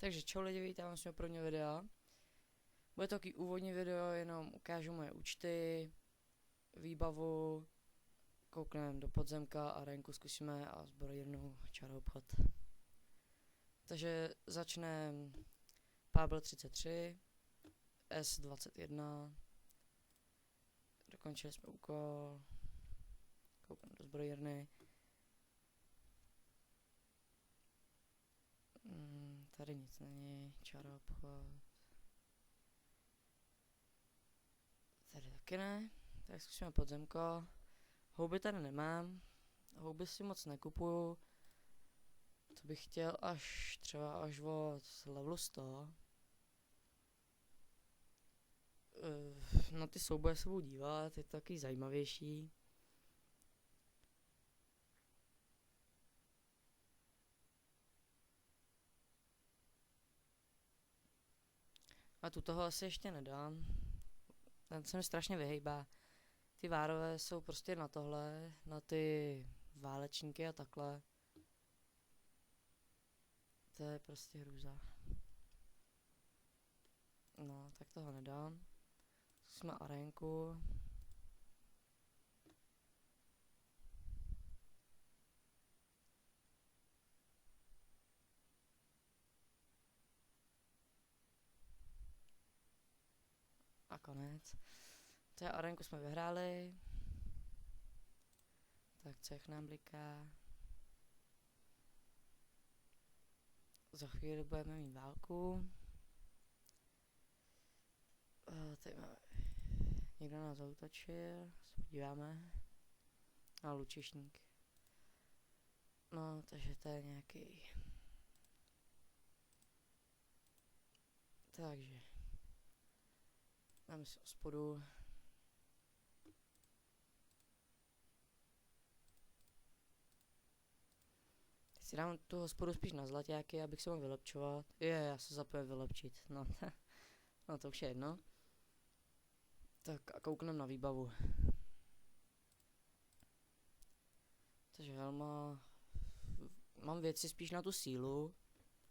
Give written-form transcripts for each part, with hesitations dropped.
Takže čau lidi, vítám vás u prvního videa. Bude to takový úvodní video, jenom ukážu moje účty, výbavu, koukneme do podzemka a renku zkusíme a zbrojírnu čaroobchod. Takže začneme Pabl 33, S21, dokončili jsme úkol, koukneme do zbrojírny. Tady nic není, čaroobchod. Tady taky ne, tak zkusíme podzemko. Houby tady nemám, houby si moc nekupuju. To bych chtěl třeba až od levelu 100. Na ty souboje se budu dívat, je to taky zajímavější. A tu toho asi ještě nedám. Ten se mi strašně vyhejbá. Ty várové jsou prostě na tohle, na ty válečníky a takhle. To je prostě hrůza. No, tak toho nedám. Zkusíme arénku. A konec. To je arénku jsme vyhráli. Tak cech nám bliká. Za chvíli budeme mít válku. Tady máme. Někdo nás zautočil. Se podíváme. A lučišník. No, takže to je nějaký. Takže. Dáme si hospodu. Si dám tu hospodu spíš na zlaťáky, abych se mohl vylepčovat. Já se zapojím vylepčit. No, no to už je jedno. Tak a koukneme na výbavu. Takže helma. Mám věci spíš na tu sílu.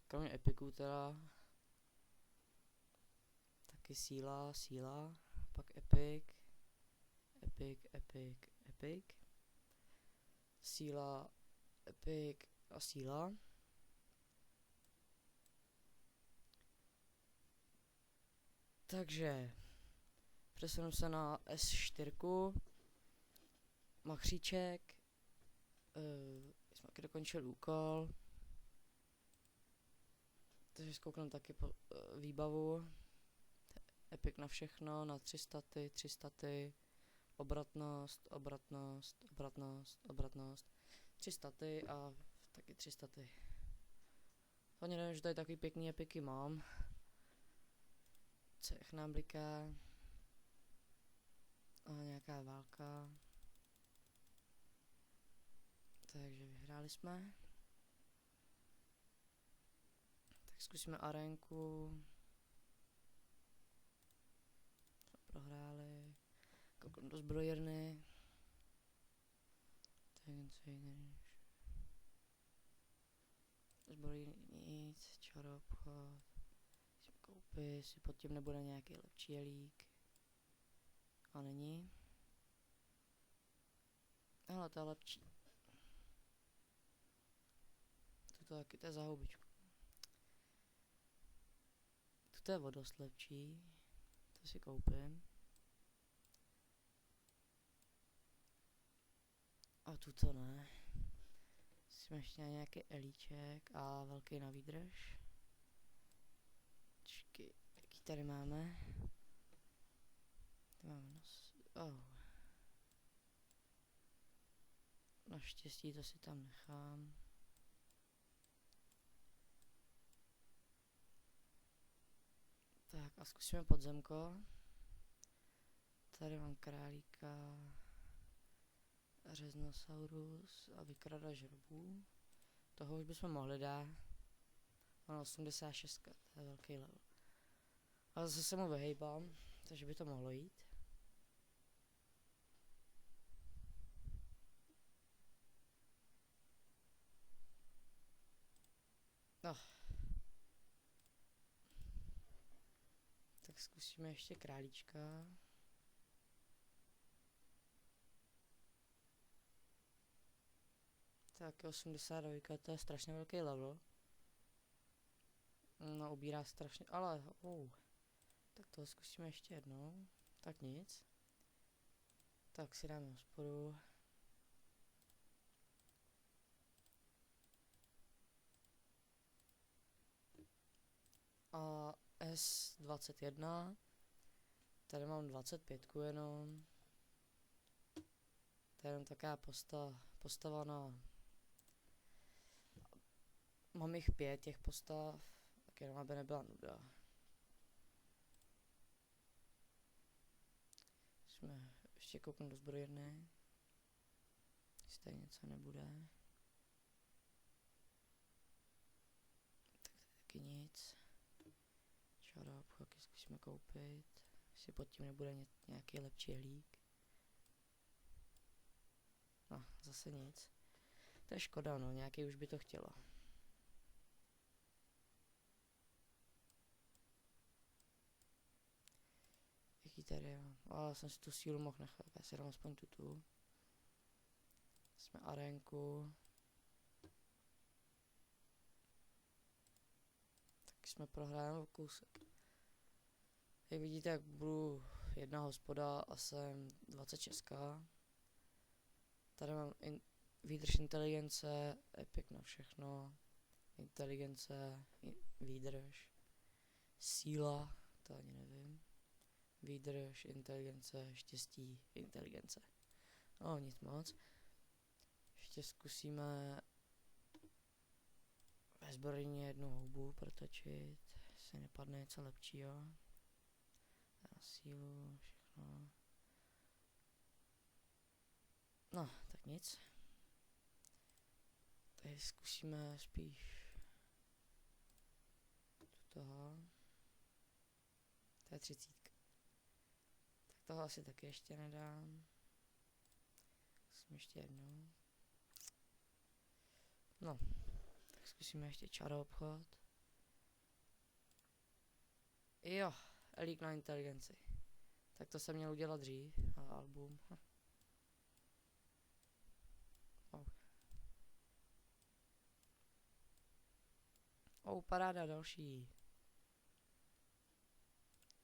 Kromě epiků teda. Taky síla. Pak epic. Epic. Síla, epic a síla. Takže přesunu se na S4. Machříček. Jsme taky dokončili úkol. Takže zkoukneme taky po výbavu. Epic na všechno, na 300, obratnost, 300 a taky 300. Hlavně nevím, že tady takový pěkný epiky mám. Cech nám bliká. A nějaká válka. Takže vyhráli jsme. Tak zkusíme arénku. Prohráli. Koukám do zbrojírny. Zbrojírny nic, čaroobchod. Koupit, jestli pod tím nebude nějaký lepší jelík. A není. Hele, to je lepší. Tuto taky, to je za houbičku. Tuto je o dost lepší. To si koupím. A tuto ne. Jsme ještě nějaký elíček a velký na výdrž. Čekaj, jaký tady máme? Tady máme Naštěstí to si tam nechám. Tak a zkusíme podzemko. Tady mám králíka, řeznosaurus a vykradač robů. Toho už bychom mohli dát. Ano, 86, to je velký level. Ale zase se mu vyhejbám, takže by to mohlo jít. No. Tak zkusíme ještě králíčka. Tak 82, to je strašně velký level. No, ubírá strašně, ale tak to zkusíme ještě jednou. Tak nic. Tak si dáme hospodu. A S21. Tady mám 25 jenom. To je jenom taková postava na... Mám jich 5 těch postav, tak jenom aby nebyla nuda. Jsme ještě kouknout do zbrojírny. Jestli tady něco nebude. Tak taky nic. Čarab, taky zkusíme koupit. Jestli pod tím nebude nějaký lepší hlík. No, zase nic. To je škoda, no, nějaký už by to chtělo. Jaký tady je? Já jsem si tu sílu mohl nechat, já si dám aspoň tu. Jsme arénku. Tak jsme prohráli o kousek. Jak vidíte, jak budu jedna hospoda a jsem 26. Tady mám výdrž inteligence, epic na všechno. Inteligence, výdrž. Síla, to ani nevím. Výdrž, inteligence, štěstí, inteligence. No, nic moc. Ještě zkusíme ve zbrojně jednu houbu protočit. Jestli nepadne něco lepšího. Na sílu, všechno. No, tak nic. Tady zkusíme spíš toho. To je 30. Tak toho asi taky ještě nedám. Zkusím ještě jednou. No, tak zkusíme ještě čaroobchod. Jo, elík na inteligenci. Tak to jsem měl udělat dřív, ale album. Paráda, další.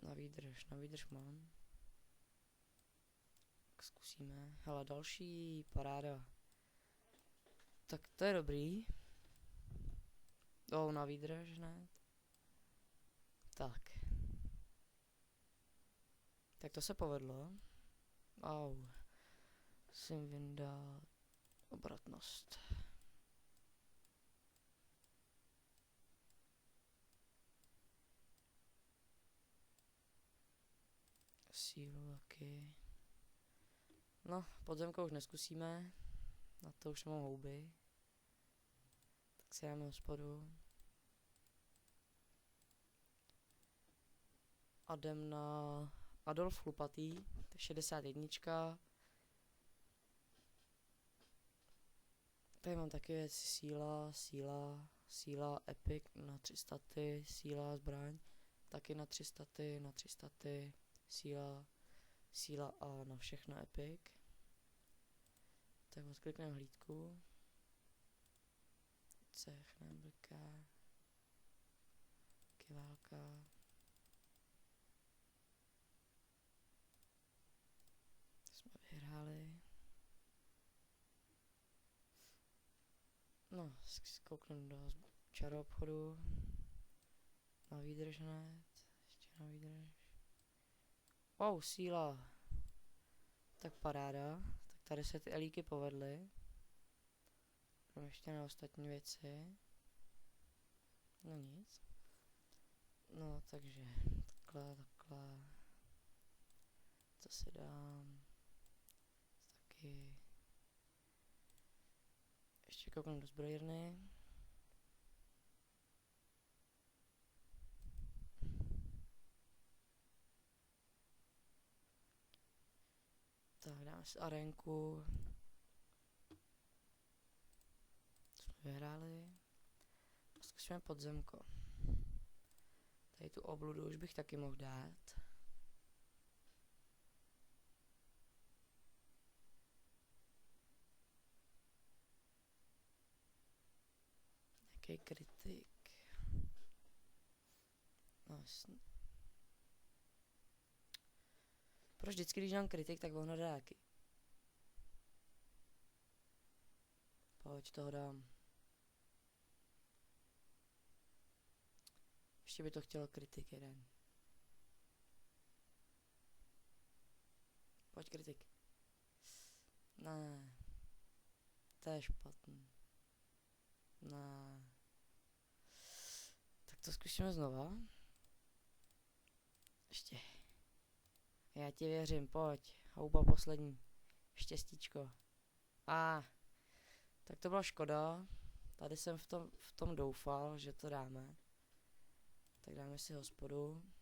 Na výdrž mám. Tak zkusíme. Hele, další paráda. Tak to je dobrý. Na výdrž hned. Tak. Tak to se povedlo. Musím vyndat obratnost. Sílu taky. No, podzemko už neskusíme. Na to už mám houby. Tak si dáme hospodu. A jdem na Adolf Chlupatý. To je 61. Tady mám taky věci síla, epic na 300, síla, zbraň. Taky na 300, síla a na všechno epic. Tak odklikneme hlídku. Cech, nebliká. Kiválka. Jsme vyhráli. No, zkoukneme do čaroobchodu. Na výdrž hned. Ještě na výdrž. Síla. Tak paráda. Tak tady se ty elíky povedly. Jdeme ještě na ostatní věci. No nic. No, takže takhle. Co si dám? Taky. Ještě kouknu do zbrojírny. Tak dáme si arénku. Jsme vyhráli. A zkusíme podzemko. Tady tu obludu už bych taky mohl dát. Jaký kritik. No jasně. Proč vždycky, když dám kritik, tak on dá jaký? Pojď, toho dám. Ještě by to chtělo kritik jeden. Pojď kritik. Ne. To je špatný. Ne. Tak to zkusíme znova. Ještě. Já ti věřím, pojď. Houba poslední. Štěstíčko. Tak to byla škoda. Tady jsem v tom doufal, že to dáme. Tak dáme si hospodu.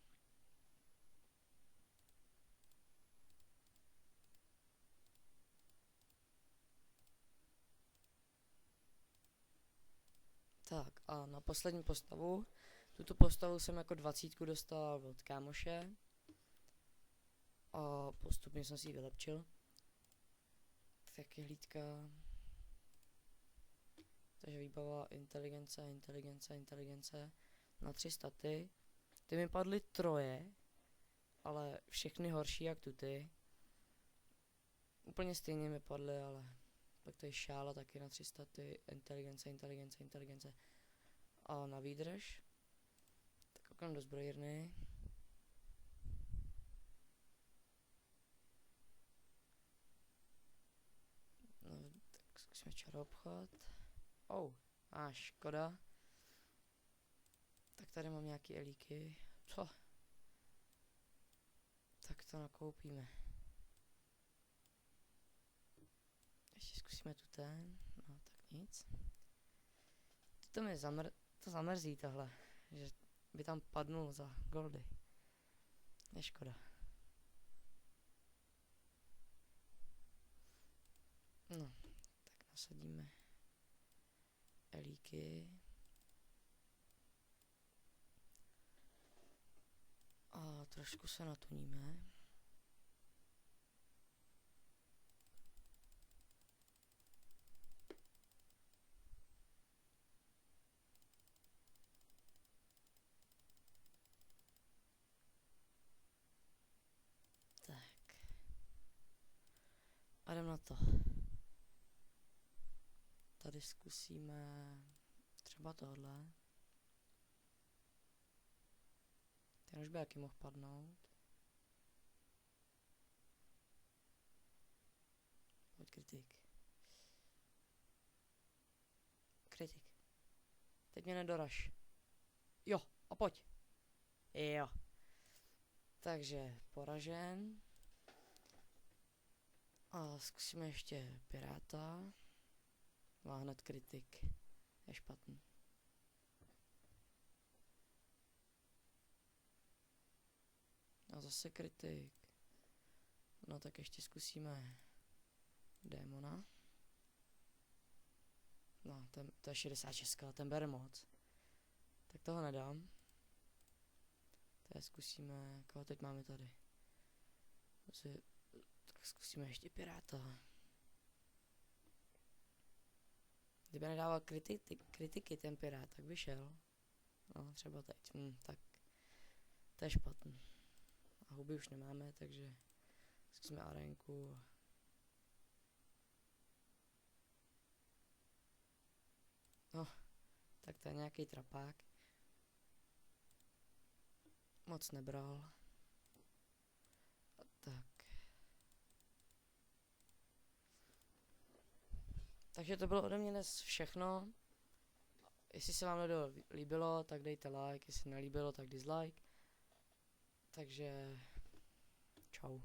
Tak a na poslední postavu. Tuto postavu jsem jako 20 dostal od kámoše. A postupně jsem si ji vylepčil. Tak je hlídka. Takže výbava inteligence. Na 3 staty. Ty mi padly troje. Ale všechny horší jak tuty. Úplně stejně mi padly, ale pak to je šála taky na 3 staty. Inteligence. A na výdrž. Tak koukám do zbrojírny. No, tak zkusíme čaroobchod. Škoda. Tak tady mám nějaký elíky. Co? Tak to nakoupíme. Ještě zkusíme tu ten. No tak nic. To mi zamrzí tohle. Že by tam padnul za goldy. Je škoda. No, tak nasadíme elíky. A trošku se natuníme. Tak. A jdem na to. Tady zkusíme třeba tohle. Ten už by jaký mohl padnout. Pojď kritik. Kritik. Teď mě nedoraž. Jo, a pojď. Jo. Takže poražen. A zkusíme ještě piráta. Má hned kritik. Je špatný. A zase kritik. No tak ještě zkusíme démona. No, to je 66, ten bere moc. Tak toho nedám. Tady zkusíme, koho teď máme tady. Tak zkusíme ještě piráta. Kdyby nedával kritiky ten pirát, tak by šel. No, třeba teď. Tak to je špatný. A huby už nemáme, takže zkusíme arénku. No, tak to je nějaký trapák. Moc nebral. A tak. Takže to bylo ode mě dnes všechno. Jestli se vám video líbilo, tak dejte like, jestli nelíbilo, tak dislike. Takže čau.